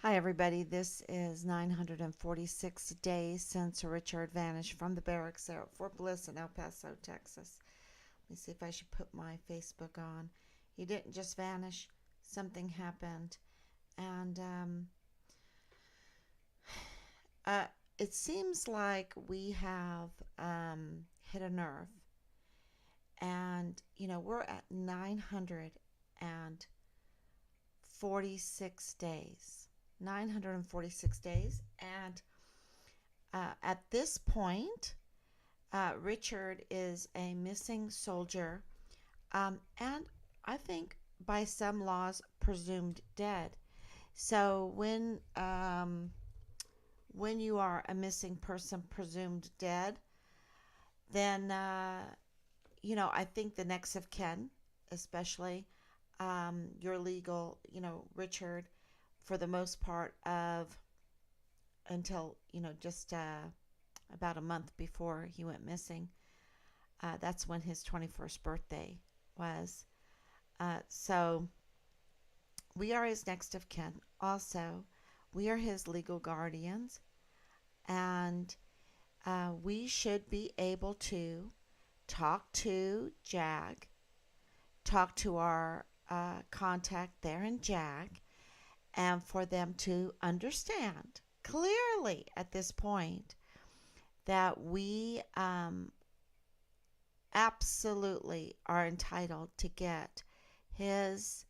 Hi, everybody. This is 946 days since Richard vanished from the barracks there at Fort Bliss in El Paso, Texas. Let me see if I should put my Facebook on. He didn't just vanish, something happened. And uh, it seems like we have hit a nerve. And, we're at 946 days. 946 days. And at this point, Richard is a missing soldier, and I think by some laws presumed dead. So when you are a missing person presumed dead, then I think the next of kin, especially your legal, Richard, for the most part of until just about a month before he went missing. That's when his 21st birthday was. So we are his next of kin. Also, we are his legal guardians, and we should be able to talk to JAG, talk to our contact there in JAG, and for them to understand clearly at this point that we absolutely are entitled to get his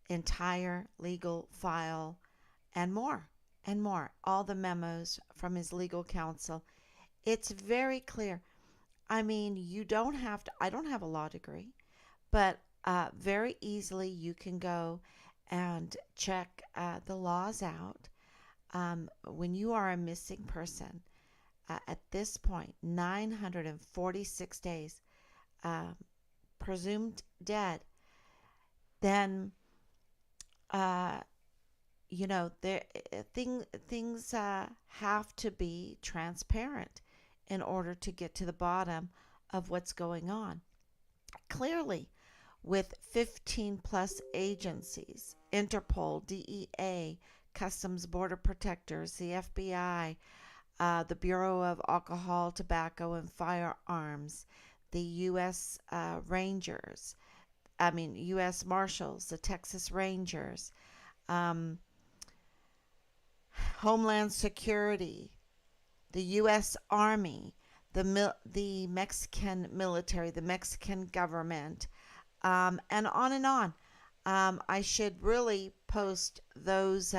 entire legal file and more, all the memos from his legal counsel. It's very clear. I mean, you don't have to, I don't have a law degree, but very easily you can go and check the laws out. When you are a missing person, at this point, 946 days, uh, presumed dead, then uh, there things have to be transparent in order to get to the bottom of what's going on. Clearly, with 15 plus agencies, Interpol, DEA, Customs Border Protectors, the FBI, the Bureau of Alcohol, Tobacco, and Firearms, the U.S. U.S. Marshals, the Texas Rangers, um, Homeland Security, the U.S. Army, the Mexican military, the Mexican government, and on and on. I should really post those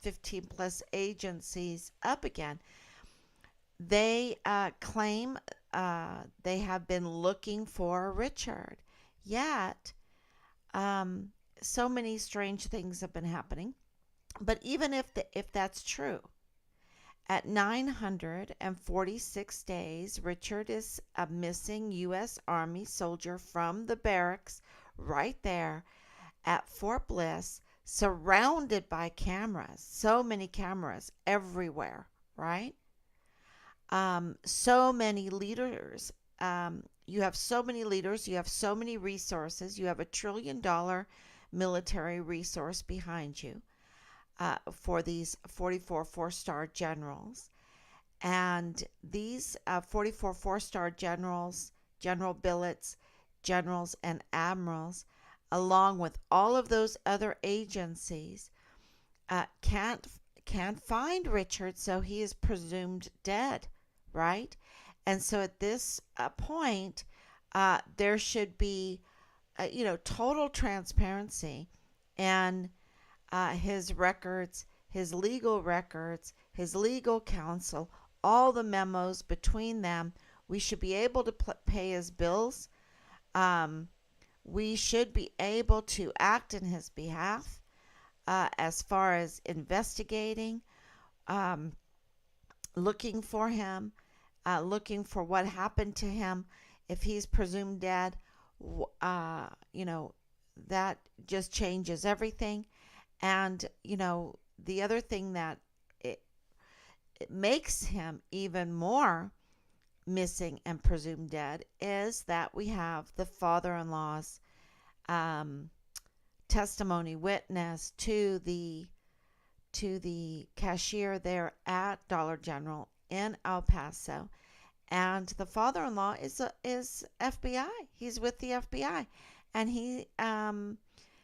15 plus agencies up again. They claim they have been looking for Richard, yet um, so many strange things have been happening. But even if that's true, at 946 days, Richard is a missing U.S. Army soldier from the barracks right there at Fort Bliss, surrounded by cameras. So many cameras everywhere, right? So many leaders. You have so many leaders. You have so many resources. You have $1 trillion military resource behind you for these 44 four-star generals. And these 44 four-star generals, general billets, generals, and admirals, along with all of those other agencies, can't find Richard, so he is presumed dead, right? And so at this point, there should be, total transparency, and his records, his legal records, his legal counsel, all the memos between them. We should be able to pay his bills. Um, we should be able to act in his behalf as far as investigating, um, looking for him, looking for what happened to him. If he's presumed dead, uh, you know, that just changes everything. And, the other thing that it, it makes him even more missing and presumed dead is that we have the father-in-law's um, testimony witness to the cashier there at Dollar General in El Paso, and the father-in-law is FBI. He's with the FBI, and he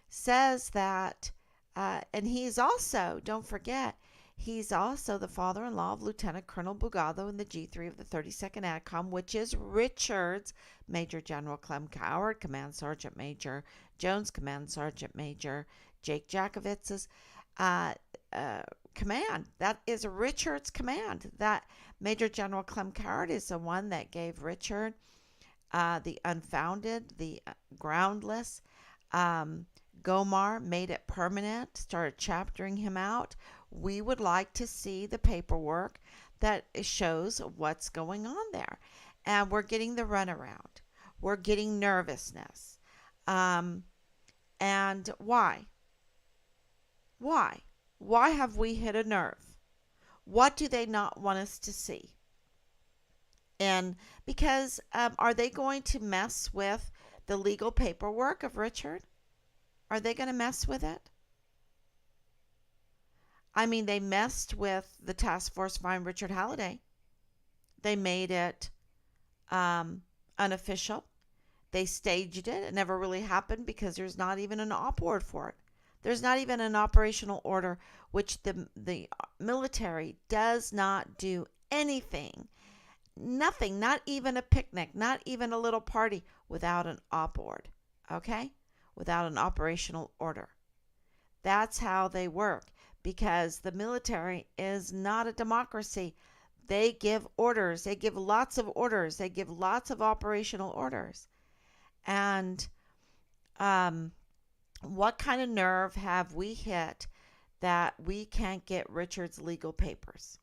says that, and he's also, don't forget, he's also the father-in-law of Lieutenant Colonel Bugado in the G3 of the 32nd ADCOM, which is Richard's Major General Clem Coward, Command Sergeant Major Jones, Command Sergeant Major Jake Jakovitz's command. That is Richard's command. That Major General Clem Coward is the one that gave Richard the unfounded, the groundless. Gomar made it permanent, started chaptering him out. We would like to see the paperwork that shows what's going on there. And we're getting the runaround. We're getting nervousness. And why? Why? Why have we hit a nerve? What do they not want us to see? And because are they going to mess with the legal paperwork of Richard? Are they going to mess with it? I mean, they messed with the task force Find Richard Halliday. They made it unofficial. They staged it. It never really happened because there's not even an op order for it. There's not even an operational order, which the military does not do anything. Nothing, not even a picnic, not even a little party without an op order. Okay? Without an operational order. That's how they work, because the military is not a democracy. They give orders. They give lots of orders. They give lots of operational orders. And what kind of nerve have we hit that we can't get Richard's legal papers?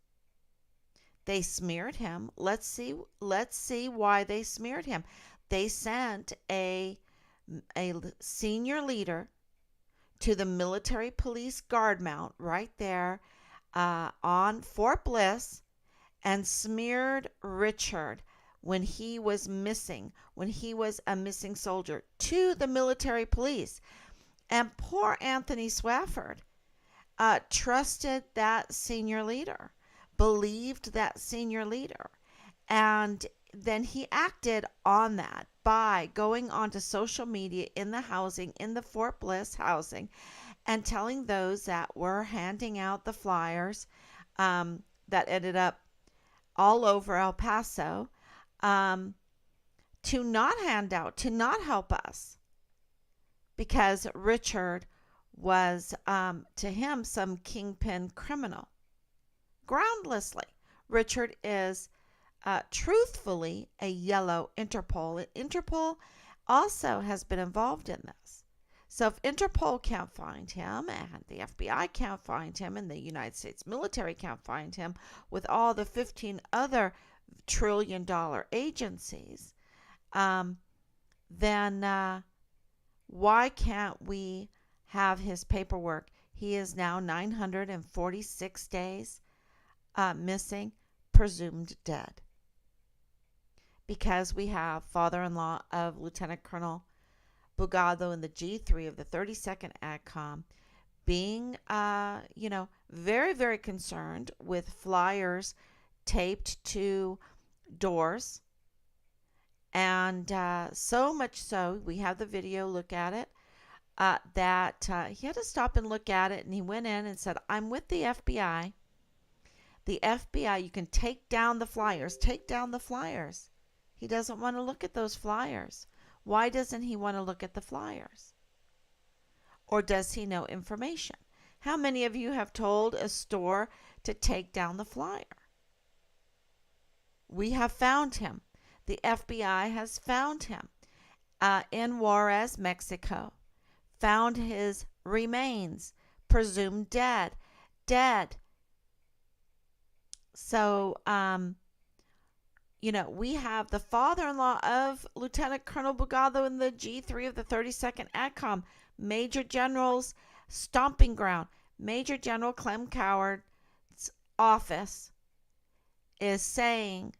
They smeared him. Let's see why they smeared him. They sent a senior leader to the military police guard mount right there on Fort Bliss and smeared Richard when he was missing, when he was a missing soldier, to the military police. And poor Anthony Swafford trusted that senior leader, believed that senior leader, and then he acted on that by going onto social media in the Fort Bliss housing, and telling those that were handing out the flyers that ended up all over El Paso to not hand out, to not help us, because Richard was, to him, some kingpin criminal. Groundlessly. Richard is truthfully a yellow Interpol. Interpol also has been involved in this. So if Interpol can't find him, and the FBI can't find him, and the United States military can't find him, with all the 15 other trillion-dollar agencies, then why can't we have his paperwork? He is now 946 days missing, presumed dead. Because we have father-in-law of Lieutenant Colonel Bugado in the G3 of the 32nd ADCOM being, very, very concerned with flyers taped to doors. And so much so, we have the video, look at it, that he had to stop and look at it, and he went in and said, I'm with the FBI. The FBI, you can take down the flyers. Take down the flyers. He doesn't want to look at those flyers. Why doesn't he want to look at the flyers? Or does he know information? How many of you have told a store to take down the flyer? We have found him. The FBI has found him in Juarez, Mexico. Found his remains, presumed dead. So, we have the father-in-law of Lieutenant Colonel Bugado in the G3 of the 32nd ADCOM, Major General's stomping ground. Major General Clem Coward's office is saying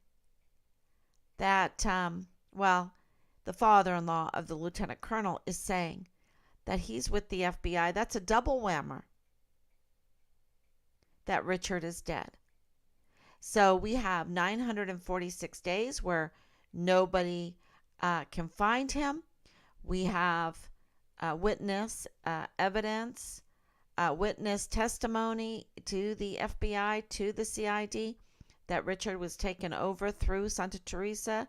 that, the father-in-law of the Lieutenant Colonel is saying that he's with the FBI. That's a double whammer. that Richard is dead. So we have 946 days where nobody can find him. We have witness evidence, witness testimony to the FBI, to the CID, that Richard was taken over through Santa Teresa,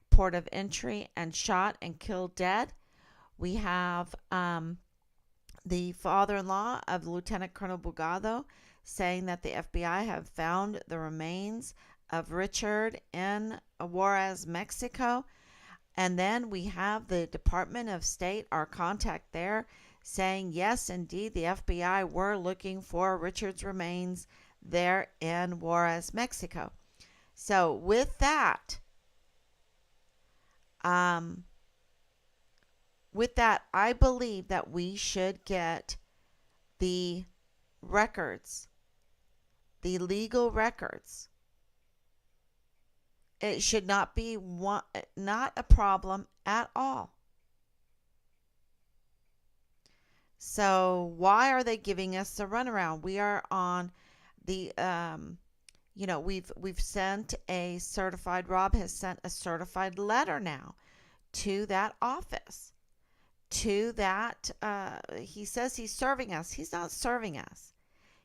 port of entry, and shot and killed dead. We have the father-in-law of Lieutenant Colonel Bugado saying that the FBI have found the remains of Richard in Juarez, Mexico. And then we have the Department of State, our contact there, saying, yes, indeed, the FBI were looking for Richard's remains there in Juarez, Mexico. So with that, I believe that we should get the records, the legal records. It should not be not a problem at all. So why are they giving us the runaround? We are on the we've sent a certified, Rob has sent a certified letter now to that office, to that he says he's serving us. He's not serving us.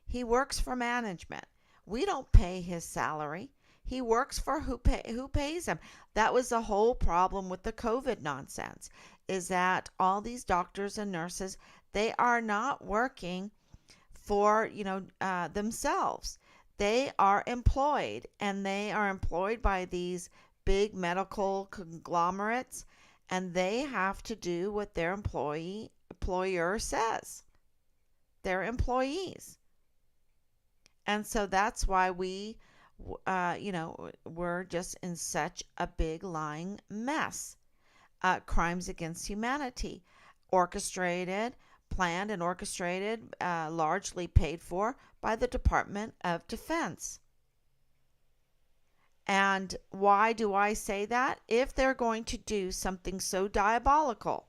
He works for management. We don't pay his salary. He works for who pays him. That was the whole problem with the COVID nonsense, is that all these doctors and nurses, they are not working for themselves. They are employed, and they are employed by these big medical conglomerates, and they have to do what their employer says. They're employees. And so that's why we're just in such a big lying mess. Crimes against humanity, orchestrated, planned and orchestrated, largely paid for by the Department of Defense. And why do I say that? If they're going to do something so diabolical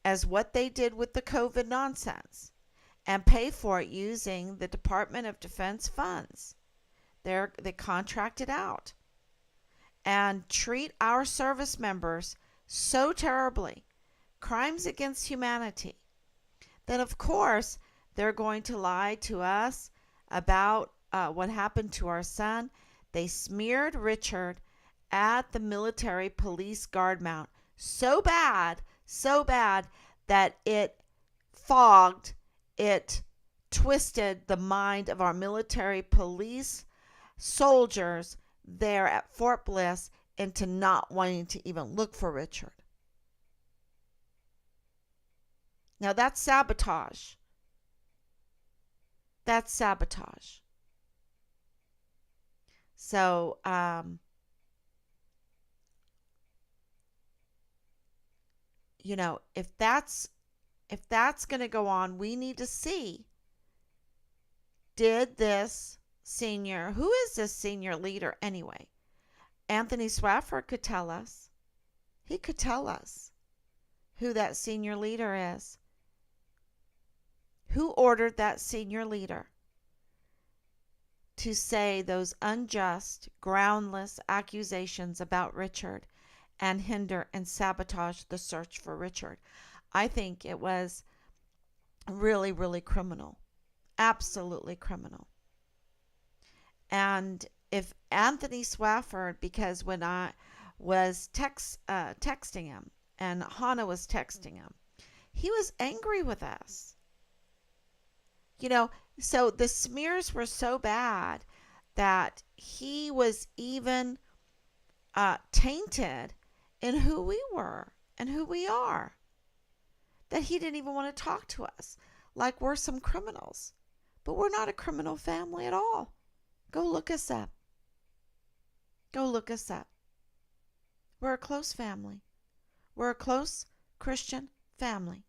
as what they did with the COVID nonsense and pay for it using the Department of Defense funds, they contract it out and treat our service members so terribly, crimes against humanity, then of course they're going to lie to us about what happened to our son. They smeared Richard at the military police guard mount so bad that it fogged, it twisted the mind of our military police soldiers there at Fort Bliss into not wanting to even look for Richard. Now that's sabotage. That's sabotage. So, if that's going to go on, we need to see, did this senior, who is this senior leader anyway? Anthony Swafford could tell us. He could tell us who that senior leader is. Who ordered that senior leader to say those unjust, groundless accusations about Richard and hinder and sabotage the search for Richard? I think it was really, really criminal. Absolutely criminal. And if Anthony Swafford, because when I was texting him and Hannah was texting him, he was angry with us. So the smears were so bad that he was even tainted in who we were and who we are. That he didn't even want to talk to us like we're some criminals. But we're not a criminal family at all. Go look us up. Go look us up. We're a close family. We're a close Christian family.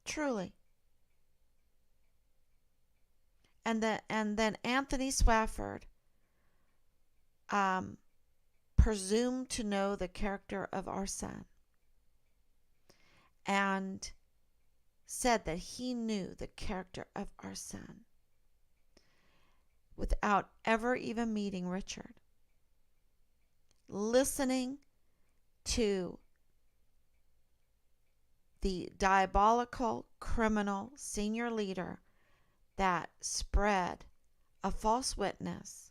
Truly. And then Anthony Swafford presumed to know the character of our son and said that he knew the character of our son. without ever even meeting Richard, listening to the diabolical criminal senior leader that spread a false witness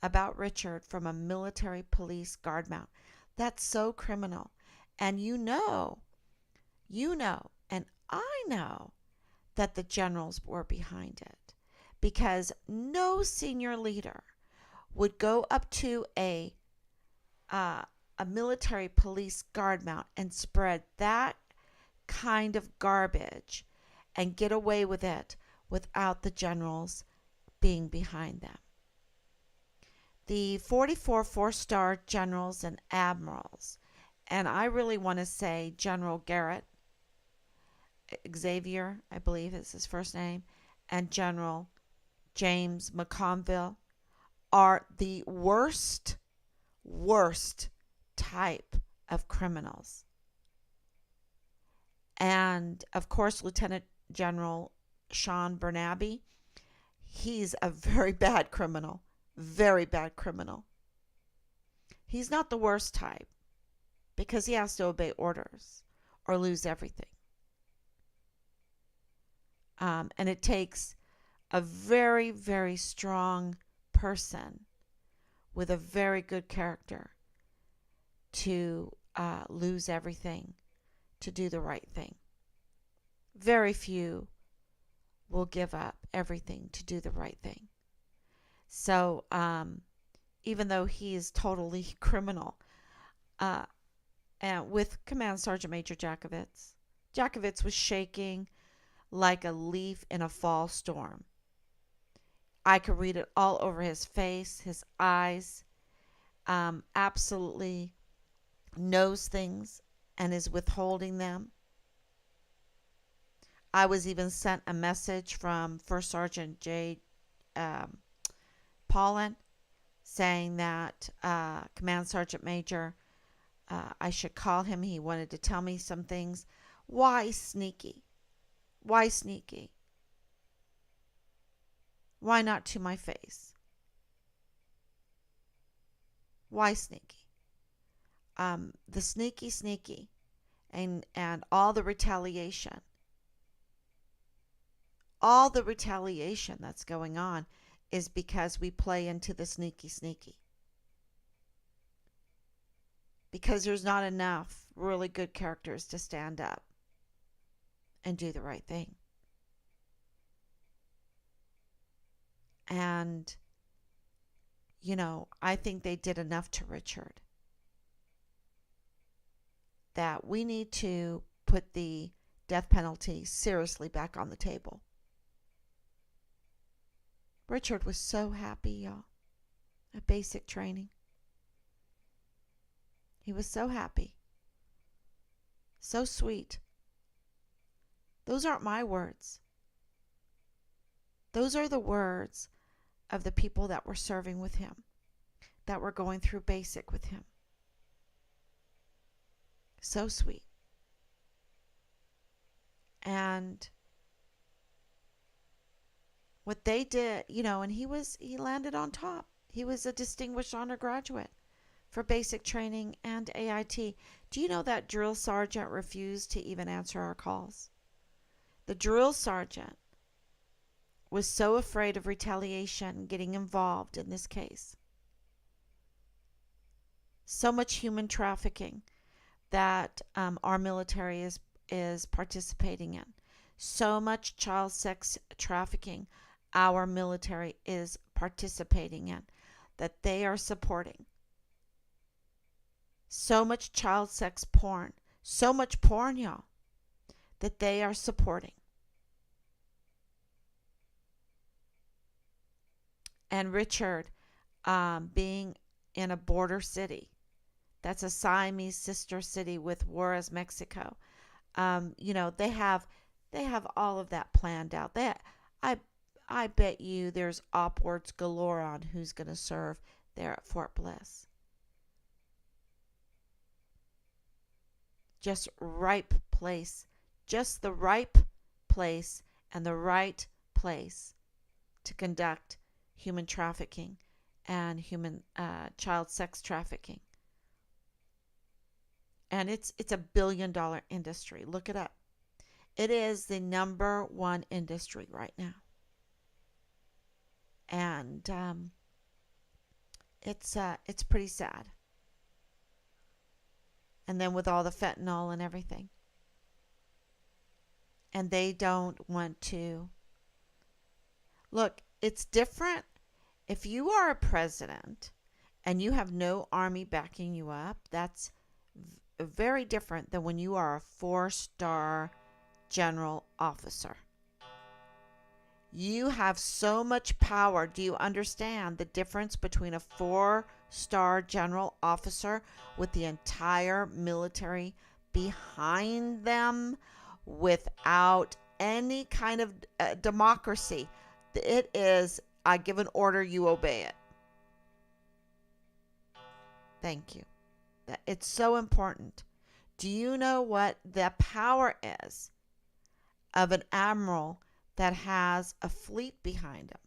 about Richard from a military police guard mount. That's so criminal. And and I know that the generals were behind it, because no senior leader would go up to a military police guard mount and spread that kind of garbage and get away with it without the generals being behind them. The 44 four-star generals and admirals, and I really want to say General Garrett, Xavier, I believe is his first name, and General James McConville, are the worst type of criminals. And of course, Lieutenant General Sean Bernabe, he's a very bad criminal. Very bad criminal. He's not the worst type, because he has to obey orders or lose everything. And it takes a very, very strong person with a very good character to lose everything to do the right thing. Very few will give up everything to do the right thing. So even though he is totally criminal, and with Command Sergeant Major Jakovitz was shaking like a leaf in a fall storm. I could read it all over his face, his eyes. Absolutely knows things and is withholding them. I was even sent a message from First Sergeant J. Paulin saying that Command Sergeant Major, I should call him. He wanted to tell me some things. Why sneaky? Why sneaky? Why not to my face? Why sneaky? The sneaky and all the retaliation. All the retaliation that's going on is because we play into the sneaky. Because there's not enough really good characters to stand up and do the right thing. And, I think they did enough to Richard that we need to put the death penalty seriously back on the table. Richard was so happy, y'all, at basic training. He was so happy. So sweet. Those aren't my words. Those are the words of the people that were serving with him, that were going through basic with him. So sweet. And what they did, and he landed on top. He was a distinguished honor graduate for basic training and AIT. Do you know that drill sergeant refused to even answer our calls? The drill sergeant was so afraid of retaliation getting involved in this case. So much human trafficking that our military is participating in. So much child sex trafficking our military is participating in, that they are supporting. So much child sex porn, so much porn, y'all, that they are supporting. And Richard, being in a border city, that's a Siamese sister city with Juarez, Mexico. They have all of that planned out. I bet you there's upwards galore on who's going to serve there at Fort Bliss. Just the ripe place and the right place to conduct human trafficking and human child sex trafficking. And it's a $1 billion industry. Look it up. It is the number one industry right now. And it's pretty sad. And then with all the fentanyl and everything. And they don't want to. Look, it's different if you are a president and you have no army backing you up. That's very different than when you are a 4-star general officer. You have so much power. Do you understand the difference between a 4-star general officer with the entire military behind them without any kind of democracy? It is, I give an order, you obey it. Thank you. It's so important. Do you know what the power is of an admiral that has a fleet behind him?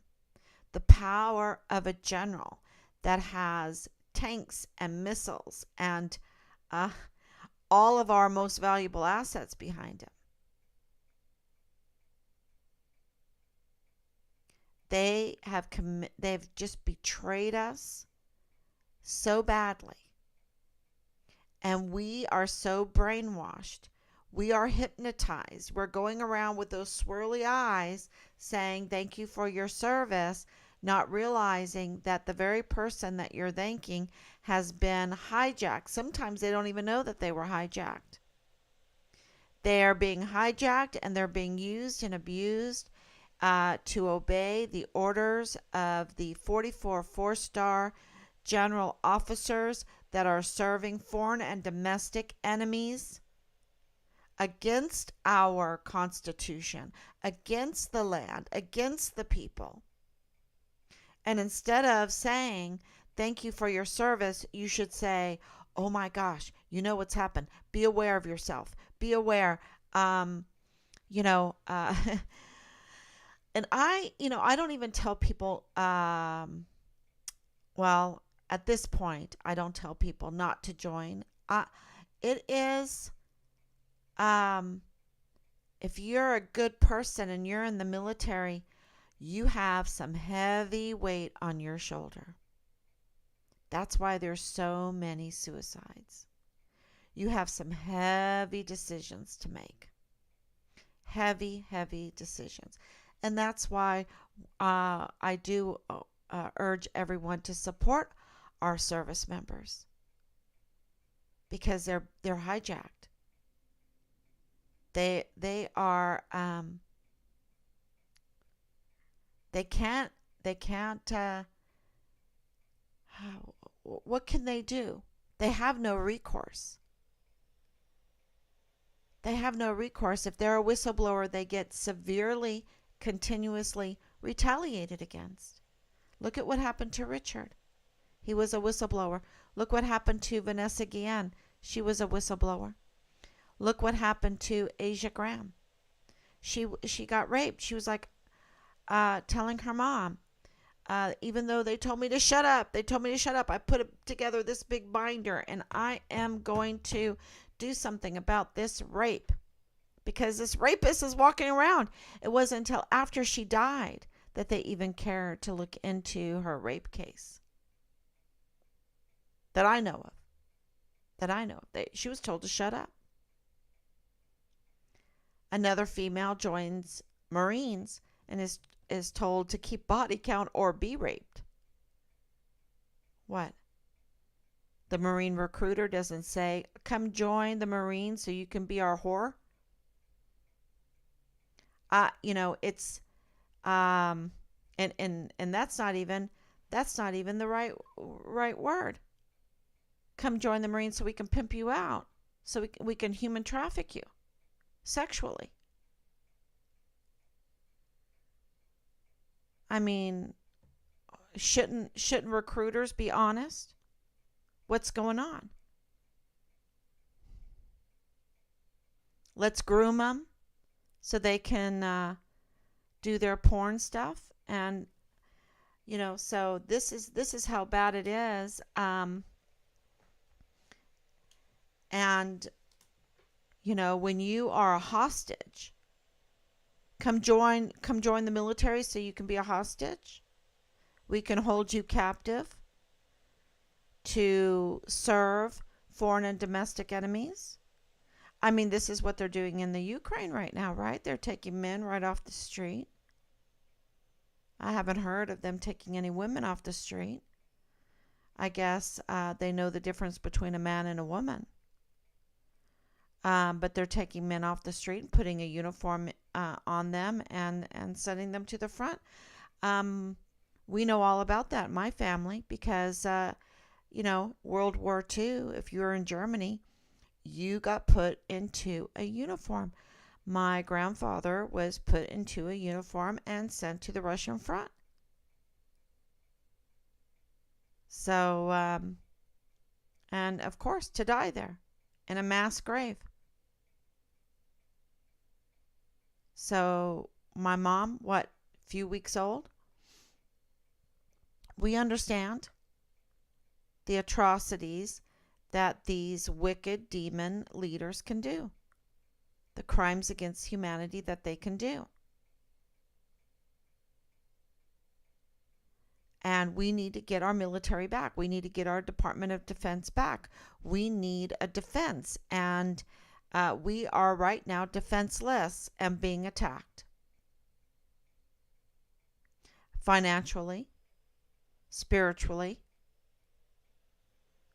The power of a general that has tanks and missiles and all of our most valuable assets behind him. They've just betrayed us so badly. And we are so brainwashed. We are hypnotized. We're going around with those swirly eyes saying, thank you for your service, not realizing that the very person that you're thanking has been hijacked. Sometimes they don't even know that they were hijacked. They are being hijacked and they're being used and abused to obey the orders of the 44 4-star general officers that are serving foreign and domestic enemies against our Constitution, against the land, against the people. And instead of saying, thank you for your service, you should say, oh my gosh, you know what's happened. Be aware of yourself. Be aware. And I don't even tell people, well, at this point, I don't tell people not to join. It is, if you're a good person and you're in the military, you have some heavy weight on your shoulder. That's why there's so many suicides. You have some heavy decisions to make. Heavy, heavy decisions. And that's why I do urge everyone to support our service members, because they're hijacked. They are they can't what can they do? They have no recourse. They have no recourse. If they're a whistleblower, they get severely, continuously retaliated against. Look at what happened to Richard. He was a whistleblower. Look what happened to Vanessa Guillen. She was a whistleblower. Look what happened to Asia Graham. She got raped. She was like telling her mom, even though they told me to shut up, I put together this big binder and I am going to do something about this rape because this rapist is walking around. It wasn't until after she died that they even cared to look into her rape case. That I know of. She was told to shut up. Another female joins Marines and is told to keep body count or be raped. What? The Marine recruiter doesn't say, come join the Marines so you can be our whore? It's and that's not even the right word. Come join the Marines so we can pimp you out, so we can human traffic you sexually. I mean, shouldn't recruiters be honest? What's going on? Let's groom them so they can do their porn stuff. And So this is how bad it is. And when you are a hostage, come join the military so you can be a hostage. We can hold you captive to serve foreign and domestic enemies. I mean, this is what they're doing in the Ukraine right now, right? They're taking men right off the street. I haven't heard of them taking any women off the street. I guess they know the difference between a man and a woman. But they're taking men off the street and putting a uniform on them and sending them to the front. We know all about that in my family because, World War II, if you were in Germany, you got put into a uniform. My grandfather was put into a uniform and sent to the Russian front. So, and of course, to die there in a mass grave. So, my mom, what, few weeks old? We understand the atrocities that these wicked demon leaders can do, the crimes against humanity that they can do. And we need to get our military back. We need to get our Department of Defense back. We need a defense. And we are right now defenseless and being attacked. Financially, spiritually,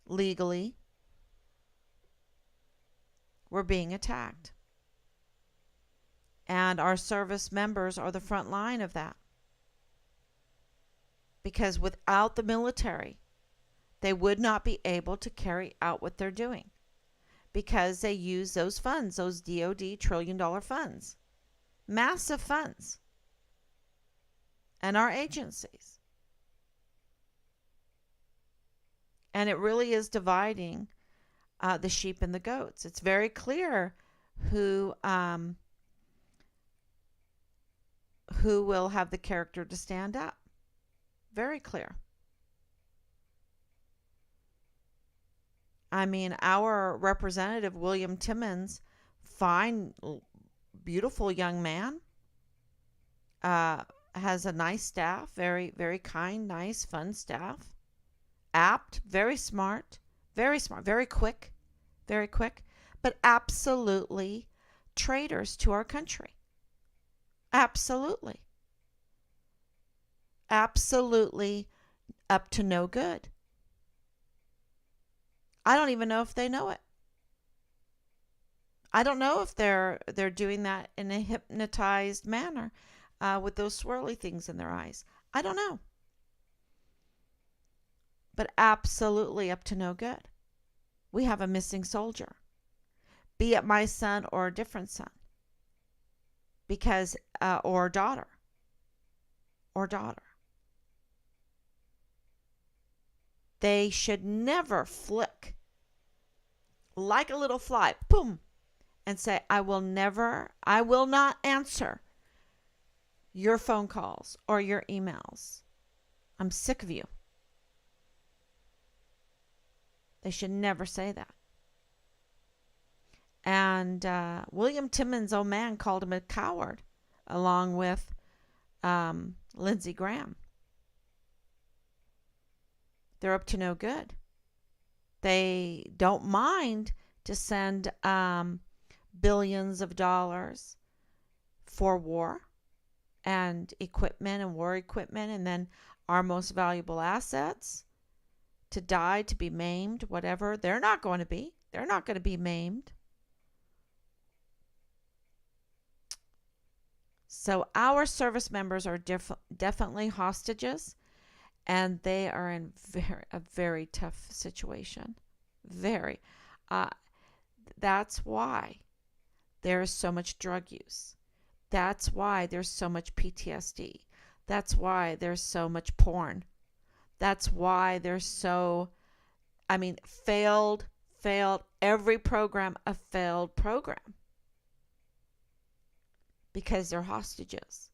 legally, we're being attacked. And our service members are the front line of that. Because without the military, they would not be able to carry out what they're doing. Because they use those funds, those DOD trillion-dollar funds. Massive funds. And our agencies. And it really is dividing the sheep and the goats. It's very clear who will have the character to stand up. Very clear. I mean, our representative, William Timmons, fine, beautiful young man, has a nice staff, very, very kind, nice, fun staff. Apt, very smart, very quick, but absolutely traitors to our country. Absolutely. Absolutely up to no good. I don't even know if they know it. I don't know if they're doing that in a hypnotized manner with those swirly things in their eyes. I don't know. But absolutely up to no good. We have a missing soldier, be it my son or a different son, because or daughter. They should never flick like a little fly, boom, and say, I will not answer your phone calls or your emails. I'm sick of you. They should never say that. And William Timmons, old man, called him a coward, along with Lindsey Graham. They're up to no good. They don't mind to send billions of dollars for war and equipment and war equipment, and then our most valuable assets to die, to be maimed, whatever. They're not going to be. They're not going to be maimed. So our service members are definitely hostages, and they are in a very tough situation. Very. That's why there is so much drug use. That's why there's so much PTSD. That's why there's so much porn. That's why there's failed, every program a failed program. Because they're hostages.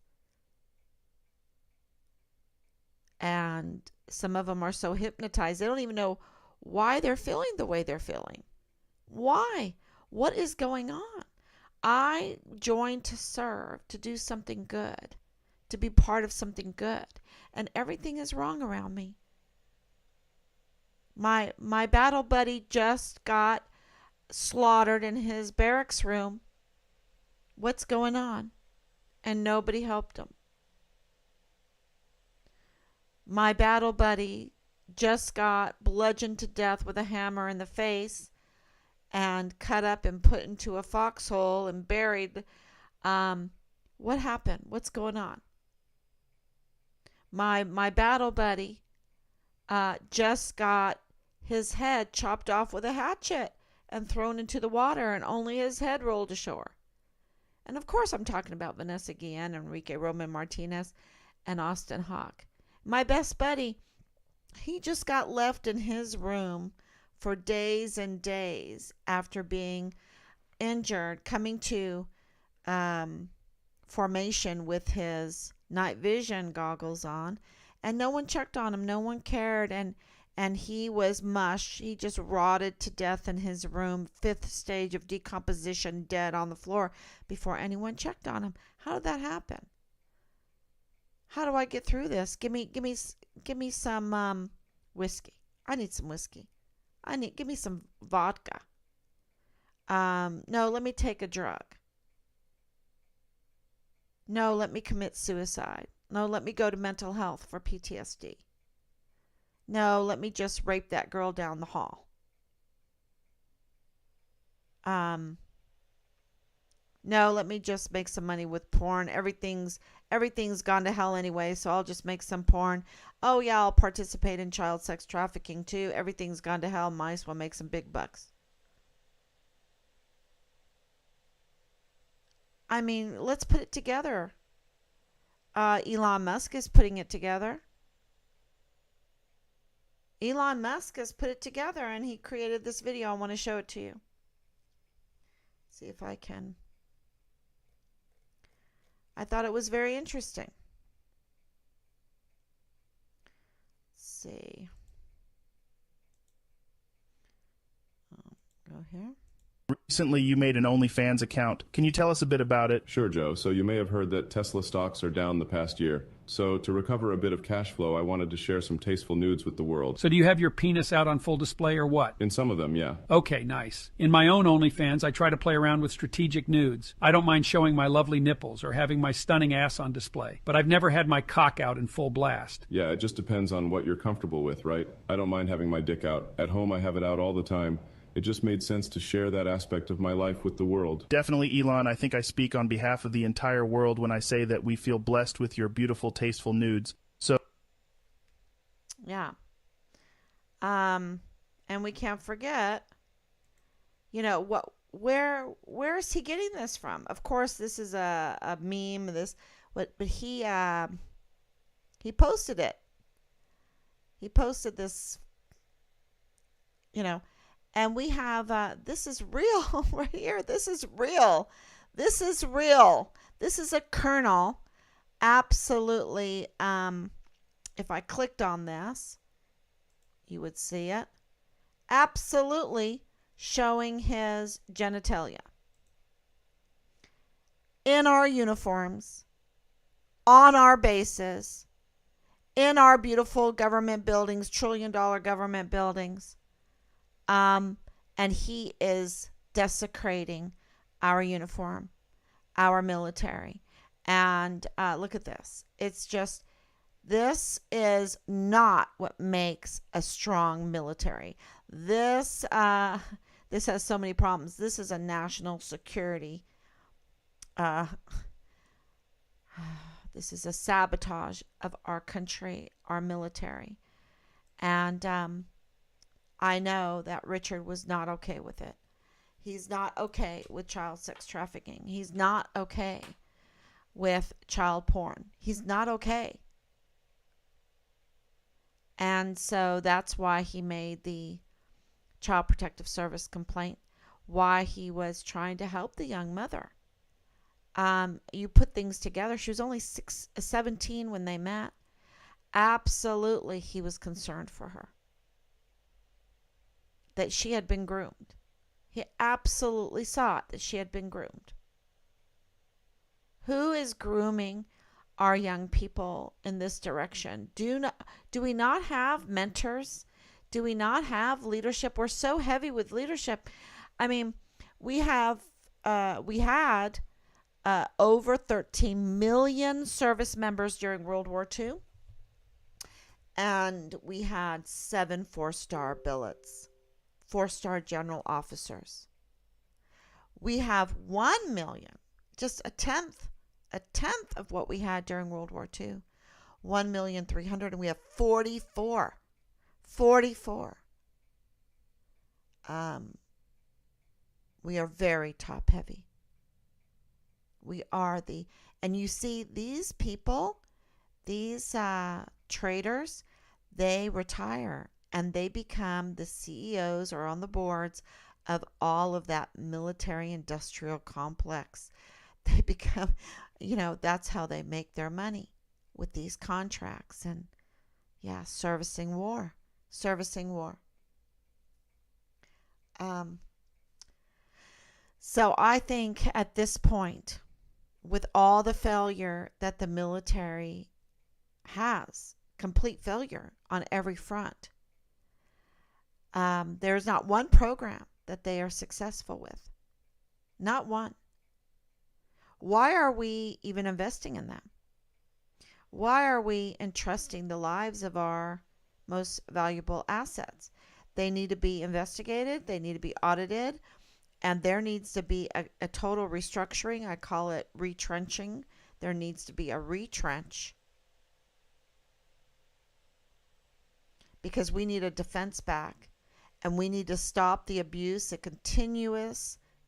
And some of them are so hypnotized, they don't even know why they're feeling the way they're feeling. Why? What is going on? I joined to serve, to do something good, to be part of something good, and everything is wrong around me. My battle buddy just got slaughtered in his barracks room. What's going on? And nobody helped him. My battle buddy just got bludgeoned to death with a hammer in the face and cut up and put into a foxhole and buried. What happened? What's going on? My battle buddy just got his head chopped off with a hatchet and thrown into the water, and only his head rolled ashore. And of course, I'm talking about Vanessa Guillen, Enrique Roman Martinez, and Austin Hawk. My best buddy, he just got left in his room for days and days after being injured, coming to formation with his night vision goggles on, and no one checked on him. No one cared, and he was mush. He just rotted to death in his room, 5th stage of decomposition, dead on the floor before anyone checked on him. How did that happen? How do I get through this? Give me some whiskey. I need some whiskey. Give me some vodka. No, let me take a drug. No, let me commit suicide. No, let me go to mental health for PTSD. No, let me just rape that girl down the hall. No, let me just make some money with porn. Everything's gone to hell anyway, so I'll just make some porn. Oh yeah, I'll participate in child sex trafficking too. Everything's gone to hell. Might as well make some big bucks. I mean, let's put it together. Elon Musk is putting it together. Elon Musk has put it together, and he created this video. I want to show it to you. See if I can. I thought it was very interesting. Let's see. Go here. Recently, you made an OnlyFans account. Can you tell us a bit about it? Sure, Joe. So you may have heard that Tesla stocks are down the past year. So to recover a bit of cash flow, I wanted to share some tasteful nudes with the world. So do you have your penis out on full display or what? In some of them, yeah. Okay, nice. In my own OnlyFans, I try to play around with strategic nudes. I don't mind showing my lovely nipples or having my stunning ass on display. But I've never had my cock out in full blast. Yeah, it just depends on what you're comfortable with, right? I don't mind having my dick out. At home, I have it out all the time. It just made sense to share that aspect of my life with the world. Definitely, Elon. I think I speak on behalf of the entire world when I say that we feel blessed with your beautiful, tasteful nudes. So, yeah. And we can't forget, where is he getting this from? Of course, this is a meme. But he posted it. He posted this, And we have, this is real right here. This is real. This is real. This is a kernel. Absolutely. If I clicked on this, you would see it. Absolutely showing his genitalia. In our uniforms, on our bases, in our beautiful government buildings, trillion-dollar government buildings. And he is desecrating our uniform, our military. And look at this. It's just, this is not what makes a strong military. This has so many problems. This is a national security. This is a sabotage of our country, our military. And I know that Richard was not okay with it. He's not okay with child sex trafficking. He's not okay with child porn. He's not okay. And so that's why he made the Child Protective Service complaint, why he was trying to help the young mother. You put things together. She was only 17 when they met. Absolutely, he was concerned for her, that she had been groomed. He absolutely saw it, that she had been groomed. Who is grooming our young people in this direction? Do we not have mentors? Do we not have leadership? We're so heavy with leadership. I mean, we had over 13 million service members during World War II, and we had 7 4-star billets, 4-star general officers. We have 1 million, just a tenth of what we had during World War II. 1,300,000, and we have 44. We are very top heavy. And you see these people, these traders, they retire and they become the CEOs or on the boards of all of that military industrial complex. They become, that's how they make their money, with these contracts and, servicing war. So I think at this point, with all the failure that the military has, complete failure on every front, there's not one program that they are successful with. Not one. Why are we even investing in them? Why are we entrusting the lives of our most valuable assets? They need to be investigated. They need to be audited. And there needs to be a total restructuring. I call it retrenching. There needs to be a retrench. Because we need a defense back. And we need to stop the abuse, the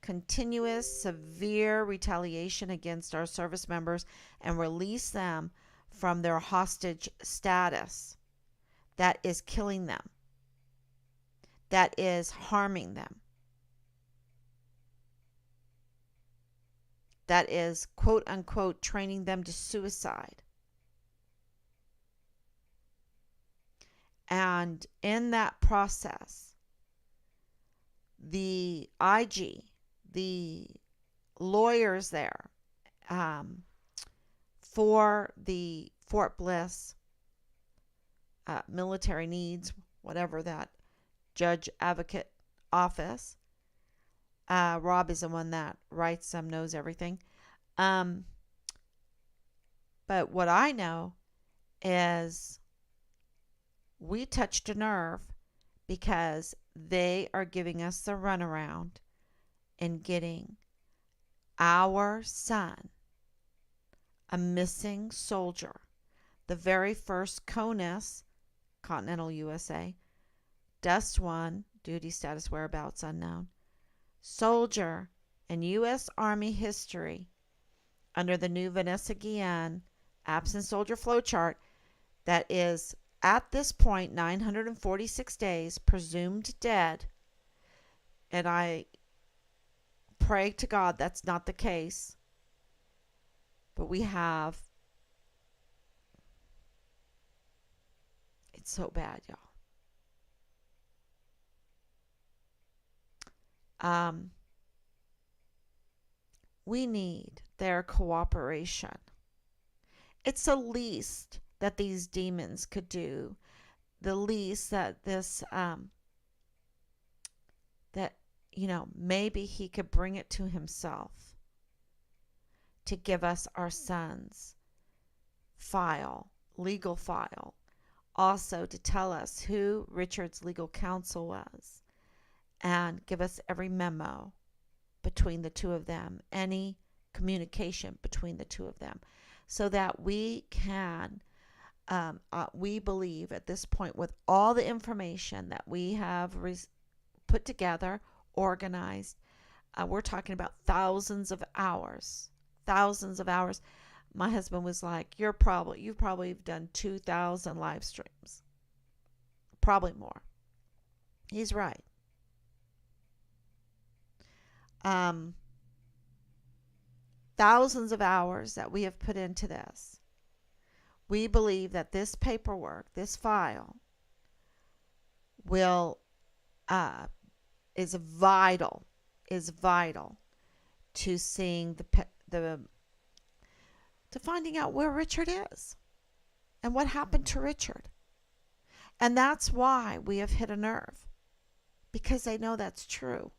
continuous severe retaliation against our service members, and release them from their hostage status that is killing them, that is harming them, that is quote unquote training them to suicide. And in that process, the IG, the lawyers there for the Fort Bliss military needs, whatever that judge advocate office, Rob is the one that writes them, knows everything. But what I know is we touched a nerve, because they are giving us the runaround in getting our son, a missing soldier, the very first CONUS, Continental USA, Dust 1, duty status whereabouts unknown, soldier in U.S. Army history under the new Vanessa Guillen absent soldier flowchart that is at this point 946 days presumed dead. And I pray to God that's not the case. But we have, it's so bad, y'all. We need their cooperation. It's the least that these demons could do. The least that this, maybe he could bring it to himself to give us our son's file, legal file. Also to tell us who Richard's legal counsel was, and give us every memo between the two of them, any communication between the two of them, so that we can, we believe at this point, with all the information that we have put together, organized, we're talking about thousands of hours. My husband was like, you've probably done 2,000 live streams, probably more. He's right. Thousands of hours that we have put into this. We believe that this paperwork, this file, will is vital to seeing the to finding out where Richard is and what happened to Richard. And that's why we have hit a nerve, because they know that's true.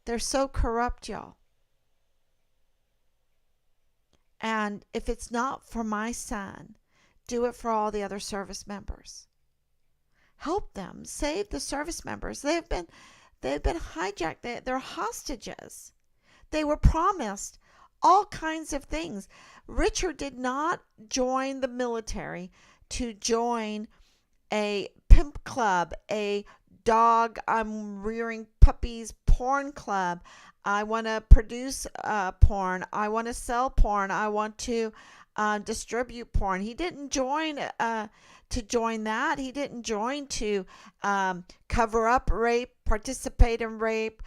They're so corrupt, y'all. And if it's not for my son, do it for all the other service members. Help them. Save the service members. They've been hijacked. They're hostages. They were promised all kinds of things. Richard did not join the military to join a pimp club, a dog I'm rearing puppies porn club. I want to produce porn. I want to sell porn. I want to distribute porn. He didn't join to join that. He didn't join to cover up rape, participate in rape,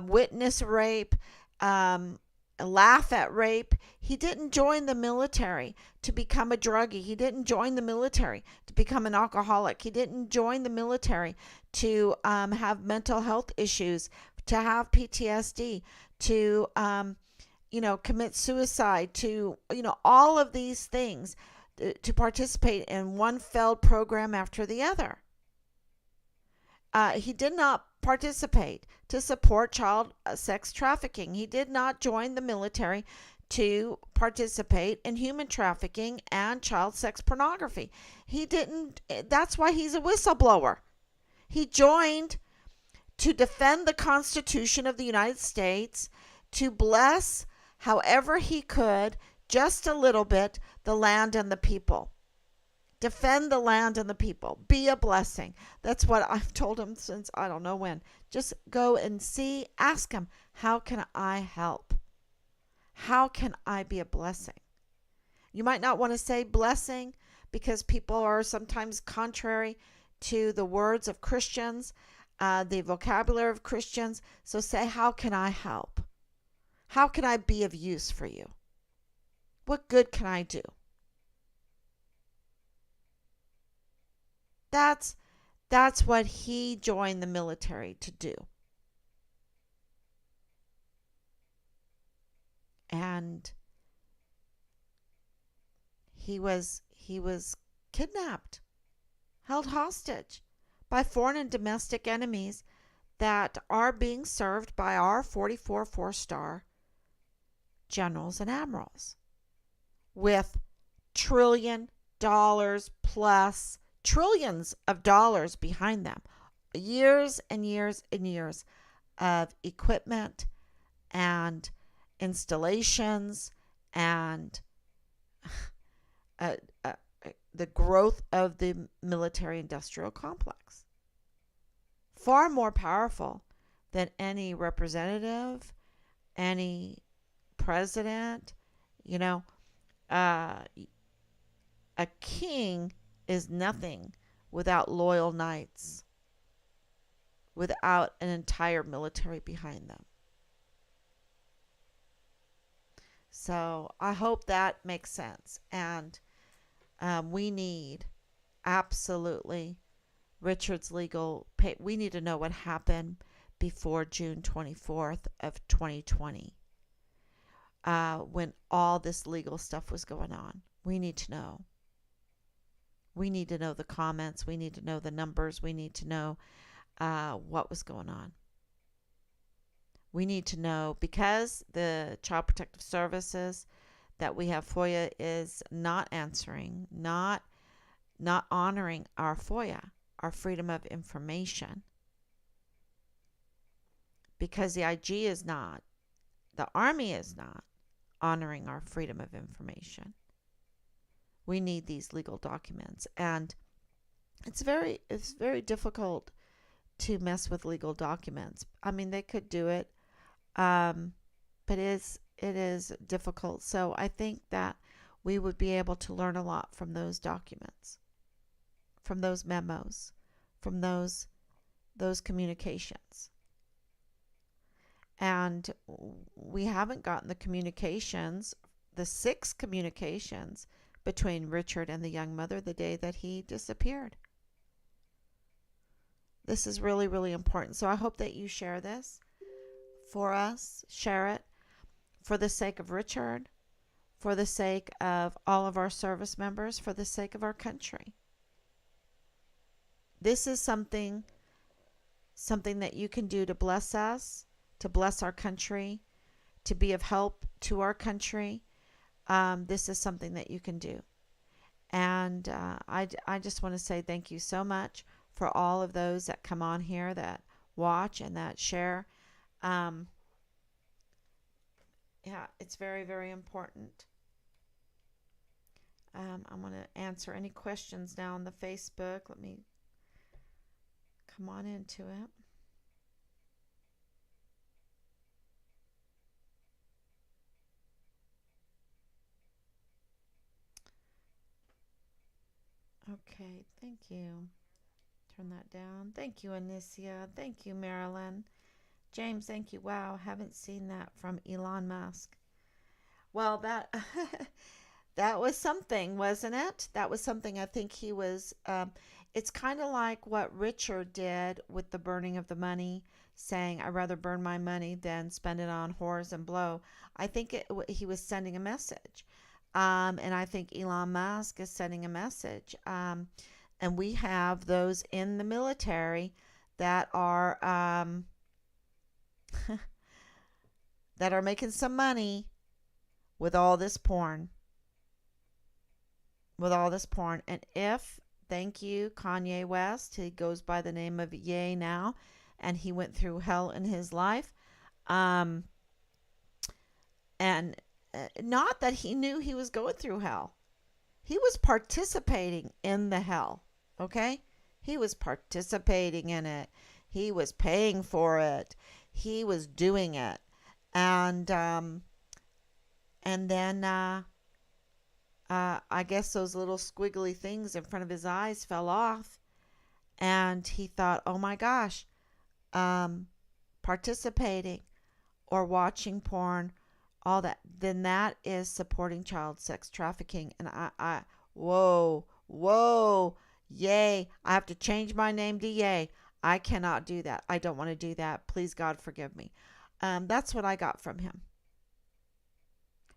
witness rape, laugh at rape. He didn't join the military to become a druggie. He didn't join the military to become an alcoholic. He didn't join the military to have mental health issues, to have PTSD, to commit suicide, to all of these things, to participate in one failed program after the other. He did not participate to support child sex trafficking. He did not join the military to participate in human trafficking and child sex pornography. He didn't. That's why he's a whistleblower. He joined to defend the Constitution of the United States, to bless however he could, just a little bit, the land and the people. Defend the land and the people. Be a blessing. That's what I've told him since I don't know when. Just go and see, ask him, how can I help? How can I be a blessing? You might not want to say blessing because people are sometimes contrary to the words of Christians, the vocabulary of Christians. So say, how can I help? How can I be of use for you? What good can I do? That's what he joined the military to do. And he was kidnapped, held hostage by foreign and domestic enemies that are being served by our 44 four-star generals and admirals with $1 trillion plus trillions of dollars behind them, years and years and years of equipment and installations and the growth of the military industrial complex. Far more powerful than any representative, any president. A king is nothing without loyal knights, without an entire military behind them. So I hope that makes sense. And we need absolutely Richard's legal pay. We need to know what happened before June 24th of 2020, when all this legal stuff was going on. We need to know. We need to know the comments. We need to know the numbers. We need to know what was going on. We need to know, because the Child Protective Services that we have FOIA is not answering, not honoring our FOIA, our Freedom of Information, because the IG is not, the Army is not honoring our Freedom of Information. We need these legal documents, and it's very difficult to mess with legal documents. I mean, they could do it, but it is difficult. So I think that we would be able to learn a lot from those documents, from those memos, from those communications. And we haven't gotten the communications the 6 communications between Richard and the young mother the day that he disappeared. This is really, really important. So I hope that you share this for us. Share it for the sake of Richard, for the sake of all of our service members, for the sake of our country. This is something that you can do to bless us, to bless our country, to be of help to our country. This is something that you can do. And I just want to say thank you so much for all of those that come on here, that watch and that share. Yeah, it's very, very important. I'm going to answer any questions now on the Facebook. Let me come on into it. Okay, thank you. Turn that down. Thank you, Anicia. Thank you, Marilyn. James, thank you. Wow, haven't seen that from Elon Musk. Well, that that was something, wasn't it? That was something. I think he was. It's kind of like what Richard did with the burning of the money, saying, "I'd rather burn my money than spend it on whores and blow." I think he was sending a message. And I think Elon Musk is sending a message. And we have those in the military that are that are making some money with all this porn. With all this porn. And thank you, Kanye West, he goes by the name of Ye now, and he went through hell in his life. And not that he knew he was going through hell. He was participating in the hell, okay? He was participating in it. He was paying for it. He was doing it. And then I guess those little squiggly things in front of his eyes fell off. And he thought, oh my gosh, participating or watching porn, all that, then that is supporting child sex trafficking. And whoa, Yay, I have to change my name to Yay. I cannot do that. I don't want to do that. Please, God, forgive me. That's what I got from him.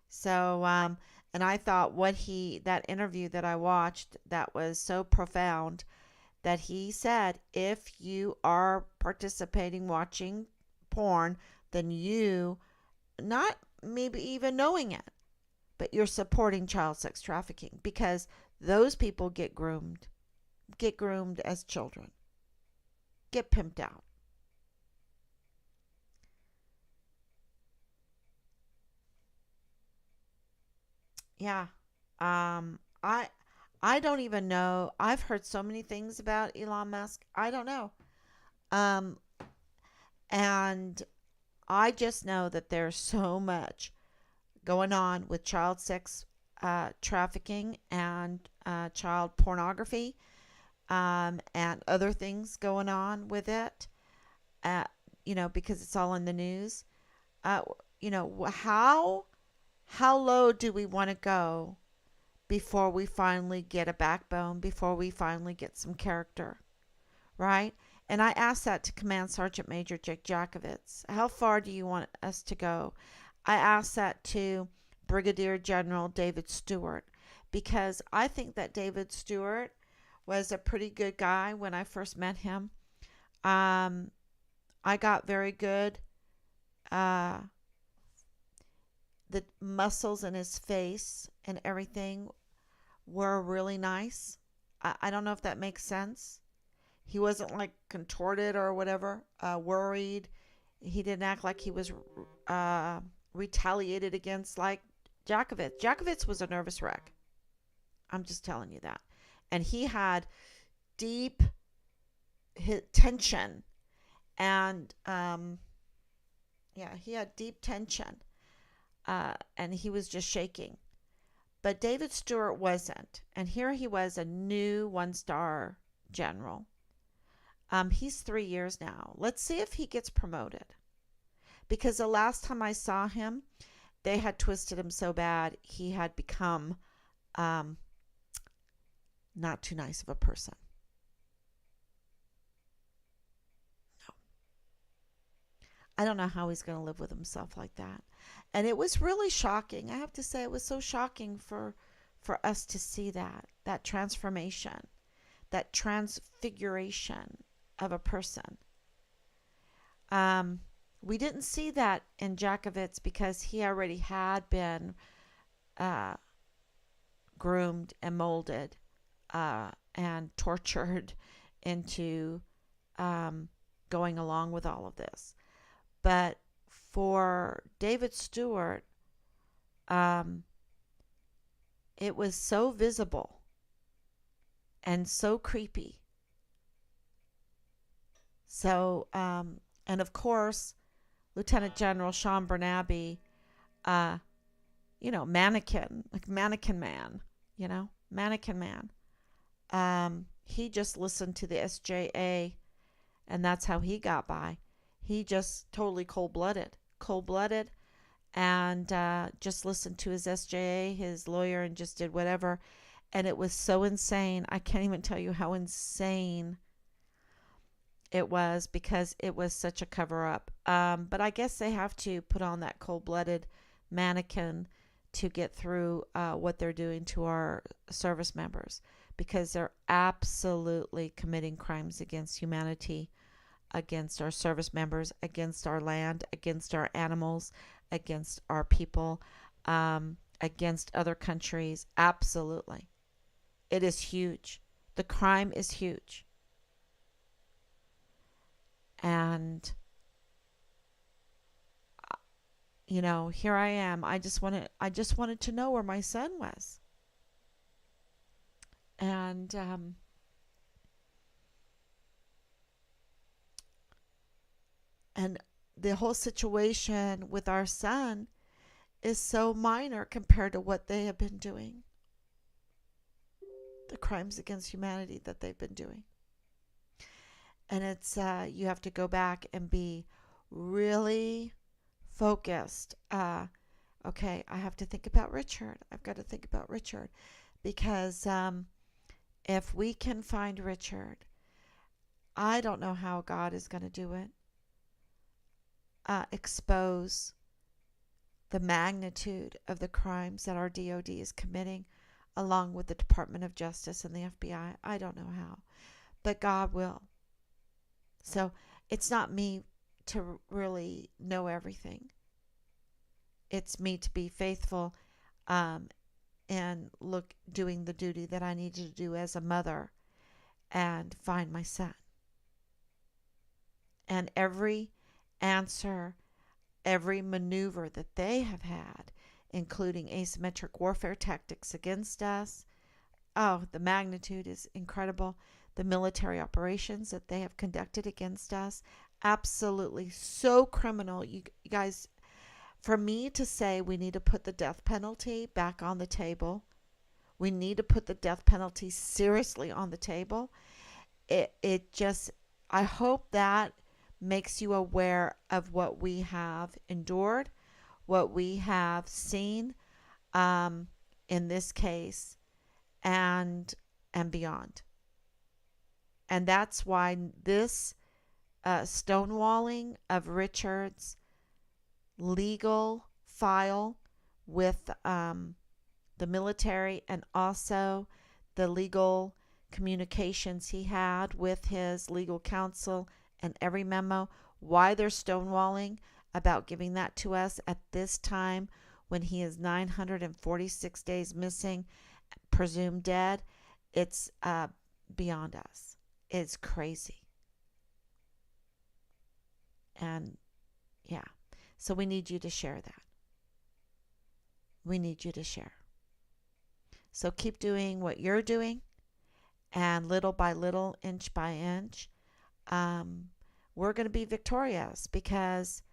So, and I thought that interview that I watched, that was so profound, that he said, if you are participating, watching porn, then you, not maybe even knowing it, but you're supporting child sex trafficking, because those people get groomed as children, get pimped out. Yeah. I don't even know. I've heard so many things about Elon Musk. I don't know. Um, and I just know that there's so much going on with child sex trafficking and child pornography, and other things going on with it, uh, because it's all in the news. Uh, how low do we want to go before we finally get a backbone, before we finally get some character, right? And I asked that to Command Sergeant Major Jake Jakovitz. How far do you want us to go? I asked that to Brigadier General David Stewart, because I think that David Stewart was a pretty good guy when I first met him. I got very good. The muscles in his face and everything were really nice. I don't know if that makes sense. He wasn't like contorted or whatever, worried. He didn't act like he was retaliated against like Jakovitz. Jakovitz was a nervous wreck. I'm just telling you that. And he had deep tension. And he had deep tension. And he was just shaking. But David Stewart wasn't. And here he was, a new 1-star general. He's 3 years now. Let's see if he gets promoted. Because the last time I saw him, they had twisted him so bad he had become not too nice of a person. No. I don't know how he's going to live with himself like that. And it was really shocking. I have to say, it was so shocking for us to see that transformation, that transfiguration of a person. We didn't see that in Jakovitz because he already had been groomed and molded and tortured into going along with all of this. But for David Stewart, it was so visible and so creepy. So, and of course, Lieutenant General Sean Bernabe, mannequin, like mannequin man, mannequin man. He just listened to the SJA, and that's how he got by. He just totally cold-blooded, and just listened to his SJA, his lawyer, and just did whatever. And it was so insane. I can't even tell you how insane it was because it was such a cover-up. But I guess they have to put on that cold-blooded mannequin to get through what they're doing to our service members, because they're absolutely committing crimes against humanity, against our service members, against our land, against our animals, against our people, against other countries. Absolutely. It is huge. The crime is huge. And, here I am. I just wanted to know where my son was. And, and the whole situation with our son is so minor compared to what they have been doing. The crimes against humanity that they've been doing. And it's, you have to go back and be really focused. Okay, I have to think about Richard. I've got to think about Richard. Because if we can find Richard, I don't know how God is going to do it. Expose the magnitude of the crimes that our DOD is committing, along with the Department of Justice and the FBI. I don't know how, but God will. So it's not me to really know everything. It's me to be faithful and doing the duty that I need to do as a mother and find my son. And every answer, every maneuver that they have had, including asymmetric warfare tactics against us, the magnitude is incredible. The military operations that they have conducted against us, absolutely so criminal. You guys, for me to say we need to put the death penalty back on the table, we need to put the death penalty seriously on the table, it just, I hope that makes you aware of what we have endured, what we have seen in this case, and beyond. And that's why this stonewalling of Richard's legal file with the military, and also the legal communications he had with his legal counsel, and every memo, why they're stonewalling about giving that to us at this time when he is 946 days missing, presumed dead. It's beyond us. It's crazy. And yeah, so we need you to share that. We need you to share. So keep doing what you're doing, and little by little, inch by inch, we're going to be victorious, because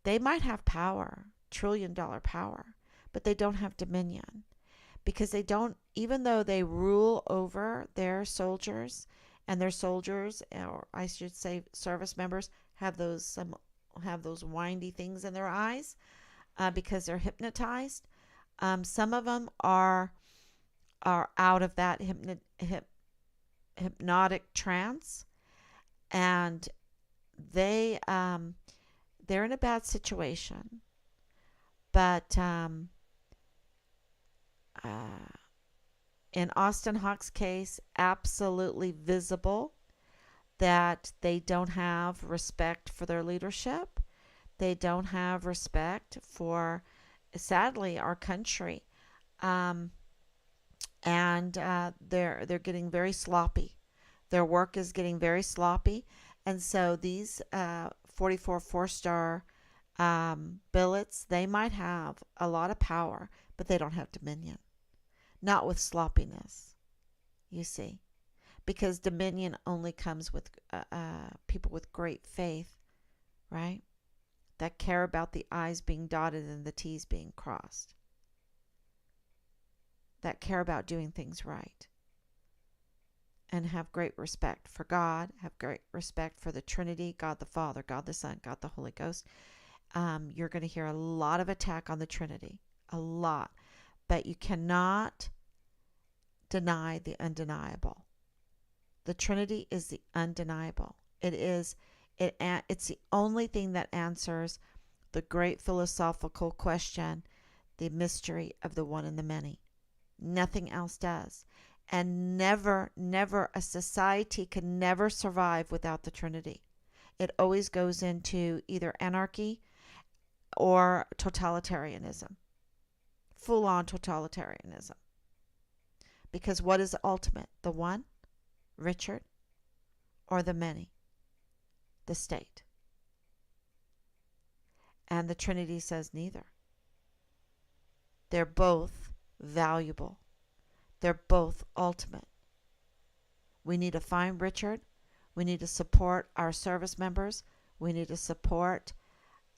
they might have power, $1 trillion power, but they don't have dominion, because they don't, even though they rule over their soldiers, and their soldiers, or I should say service members, have those windy things in their eyes. because they're hypnotized. Some of them are out of that hypnotic trance, and they're in a bad situation. But in Austin Hawk's case, absolutely visible that they don't have respect for their leadership. They don't have respect for, sadly, our country, and they're getting very sloppy. Their work is getting very sloppy, and so these 44 four-star billets, they might have a lot of power, but they don't have dominion. Not with sloppiness, you see, because dominion only comes with people with great faith, right? That care about the I's being dotted and the T's being crossed. That care about doing things right. And have great respect for God, have great respect for the Trinity, God the Father, God the Son, God the Holy Ghost. You're going to hear a lot of attack on the Trinity, a lot. But you cannot deny the undeniable. The Trinity is the undeniable. It's the only thing that answers the great philosophical question, the mystery of the one and the many. Nothing else does. And never, never, a society can never survive without the Trinity. It always goes into either anarchy or totalitarianism. Full-on totalitarianism. Because what is ultimate? The one, Richard, or the many, the state? And the Trinity says neither. They're both valuable. They're both ultimate. We need to find Richard. We need to support our service members. We need to support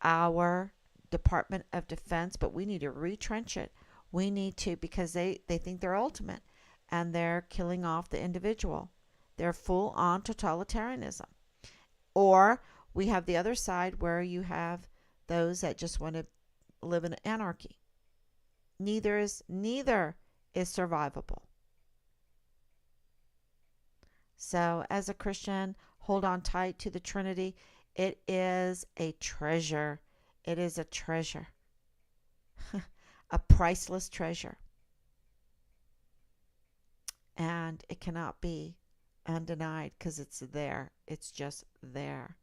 our Department of Defense, but we need to retrench it. We need to, because they think they're ultimate, and they're killing off the individual. They're full on totalitarianism. Or we have the other side where you have those that just want to live in anarchy. Neither is survivable. So as a Christian, hold on tight to the Trinity. It is a treasure. It is a treasure. A priceless treasure. And it cannot be undenied because it's there. It's just there.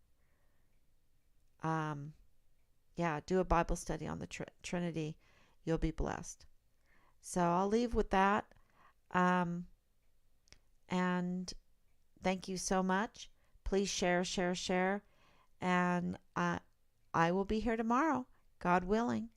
Yeah, do a Bible study on the Trinity. You'll be blessed. So I'll leave with that. And thank you so much. Please share, share, share. And I will be here tomorrow, God willing.